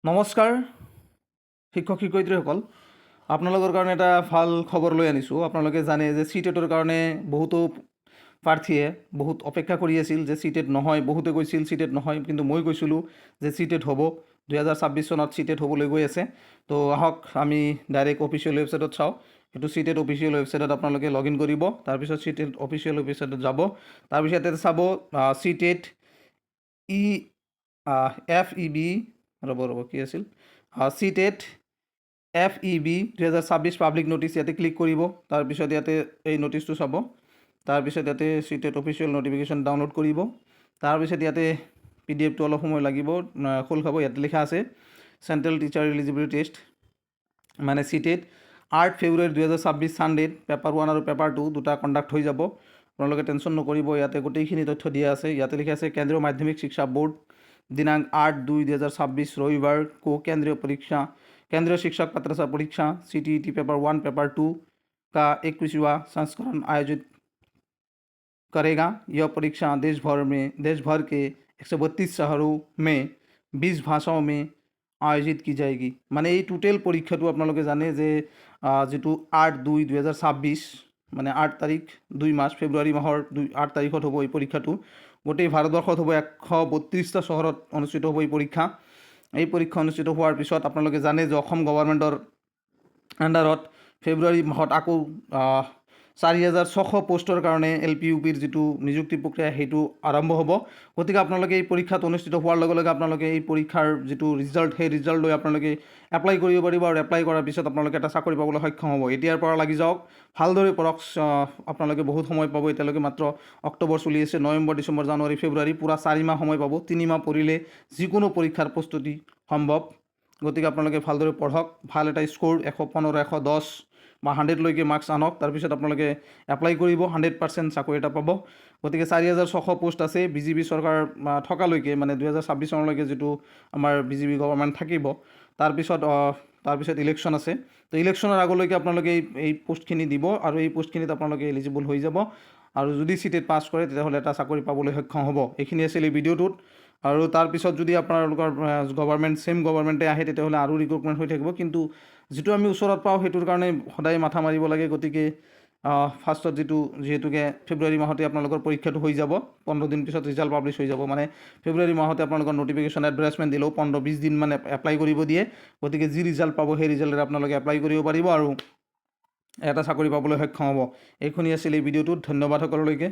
নমস্কাৰ শিক্ষক শিক্ষয়িত্ৰীসকল, আপোনালোকৰ কাৰণে এটা ভাল খবৰ লৈ আনিছোঁ। আপোনালোকে জানে যে চিটেটৰ কাৰণে বহুতো প্ৰাৰ্থীয়ে বহুত অপেক্ষা কৰি আছিল যে চিটেট নহয়, বহুতে কৈছিল চিটেট নহয়, কিন্তু মই কৈছিলোঁ যে চিটেট হ'ব। 2026 চনত চিটেট হ'বলৈ গৈ আছে। তো আহক আমি ডাইৰেক্ট অফিচিয়েল ৱেবছাইটত চাওঁ। সেইটো চিটেট অফিচিয়েল ৱেবছাইটত আপোনালোকে লগ ইন কৰিব। তাৰপিছত চিটেট অফিচিয়েল ৱেবছাইটত যাব। তাৰপিছত ইয়াতে চাব চিটেট FEB ৰ'ব কি আছিল চিটেট FEB 2026 পাব্লিক নটিচ, ইয়াতে ক্লিক কৰিব। তাৰপিছত ইয়াতে এই নটিচটো চাব। তাৰপিছত ইয়াতে চিটেট অফিচিয়েল নটিফিকেশ্যন ডাউনলোড কৰিব। তাৰপিছত ইয়াতে PDF-টো অলপ সময় লাগিব, খোল খাব। ইয়াতে লিখা আছে চেণ্ট্ৰেল টিচাৰ এলিজিবিলিটি টেষ্ট, মানে চিটেট 8 ফেব্ৰুৱাৰী 2026 ছানডেত পেপাৰ 1 আৰু পেপাৰ 2 দুটা কণ্ডাক্ট হৈ যাব। আপোনালোকে টেনশ্যন নকৰিব, ইয়াতে গোটেইখিনি তথ্য দিয়া আছে। ইয়াতে লিখা আছে কেন্দ্ৰীয় মাধ্যমিক শিক্ষা বোৰ্ড दिनांक 8/2/2026 रविवार को केंद्रीय शिक्षक पात्रता परीक्षा CTET पेपर 1 पेपर 2 का 21वां संस्करण आयोजित करेगा। यह परीक्षा देश भर के 132 शहरों में 20 भाषाओं में आयोजित की जाएगी। माने ये टोटल परीक्षा तो आपलोगे जाने जे जो 8/2/2026 মানে 8 তাৰিখ 2 মাৰ্চ ফেব্ৰুৱাৰী মাহৰ 8 তাৰিখত হ'ব এই পৰীক্ষাটো। গোটেই ভাৰতবৰ্ষত হ'ব 132টা চহৰত অনুষ্ঠিত হ'ব এই পৰীক্ষা। এই পৰীক্ষা অনুষ্ঠিত হোৱাৰ পিছত আপোনালোকে জানে যে অসম গভৰ্ণমেণ্টৰ আণ্ডাৰত ফেব্ৰুৱাৰী মাহত আকৌ 4,600 পোষ্টৰ কাৰণে LP UPৰ যিটো নিযুক্তি প্ৰক্ৰিয়া সেইটো আৰম্ভ হ'ব। গতিকে আপোনালোকে এই পৰীক্ষাত অনুষ্ঠিত হোৱাৰ লগে লগে আপোনালোকে এই পৰীক্ষাৰ যিটো ৰিজাল্ট সেই ৰিজাল্ট লৈ আপোনালোকে এপ্লাই কৰিব পাৰিব আৰু এপ্লাই কৰাৰ পিছত আপোনালোকে এটা চাকৰি পাবলৈ সক্ষম হ'ব। এতিয়াৰ পৰা লাগি যাওক, ভালদৰে পঢ়ক। আপোনালোকে বহুত সময় পাব। এতিয়ালৈকে মাত্ৰ অক্টোবৰ চলি আছে, নৱেম্বৰ, ডিচেম্বৰ, জানুৱাৰী, ফেব্ৰুৱাৰী, পূৰা 4 মাহ সময় পাব। 3 মাহ পঢ়িলে যিকোনো পৰীক্ষাৰ প্ৰস্তুতি সম্ভৱ। গতিকে আপোনালোকে ভালদৰে পঢ়ক, ভাল এটা স্ক'ৰ 115, 110 বা 100লৈকে মাৰ্কছ আনক। তাৰপিছত আপোনালোকে এপ্লাই কৰিব, 100% চাকৰি এটা পাব। গতিকে 4,600 পোষ্ট আছে। BJP চৰকাৰ থকালৈকে, মানে 2026 চনলৈকে যিটো আমাৰ BJP গভৰ্ণমেণ্ট থাকিব, তাৰপিছত ইলেকশ্যন আছে। তো ইলেকশ্যনৰ আগলৈকে আপোনালোকে এই পোষ্টখিনি দিব আৰু এই পোষ্টখিনিত আপোনালোকে এলিজিবল হৈ যাব। আৰু যদি চিটেট পাছ কৰে তেতিয়াহ'লে এটা চাকৰি পাবলৈ সক্ষম হ'ব। এইখিনি আছিল এই ভিডিঅ'টোত। আৰু তাৰপিছত যদি আপোনালোকৰ ছেম গভৰ্ণমেণ্টে আহে তেতিয়াহ'লে আৰু ৰিক্ৰুটমেণ্ট হৈ থাকিব। কিন্তু যিটো আমি ওচৰত পাওঁ সেইটোৰ কাৰণে সদায় মাথা মাৰিব লাগে। গতিকে ফাৰ্ষ্টত যিহেতুকে ফেব্ৰুৱাৰী মাহতে আপোনালোকৰ পৰীক্ষাটো হৈ যাব, 15 দিন পিছত ৰিজাল্ট পাব্লিছ হৈ যাব। মানে ফেব্ৰুৱাৰী মাহতে আপোনালোকৰ নটিফিকেশ্যন এডভাৰটাইজমেণ্ট দিলেও 15-20 দিন মানে এপ্লাই কৰিব দিয়ে। গতিকে যি ৰিজাল্ট পাব সেই ৰিজাল্টেৰে আপোনালোকে এপ্লাই কৰিব পাৰিব আৰু এটা চাকৰি পাবলৈ সক্ষম হ'ব। এইখিনি আছিল এই ভিডিঅ'টোত। ধন্যবাদ সকলোলৈকে।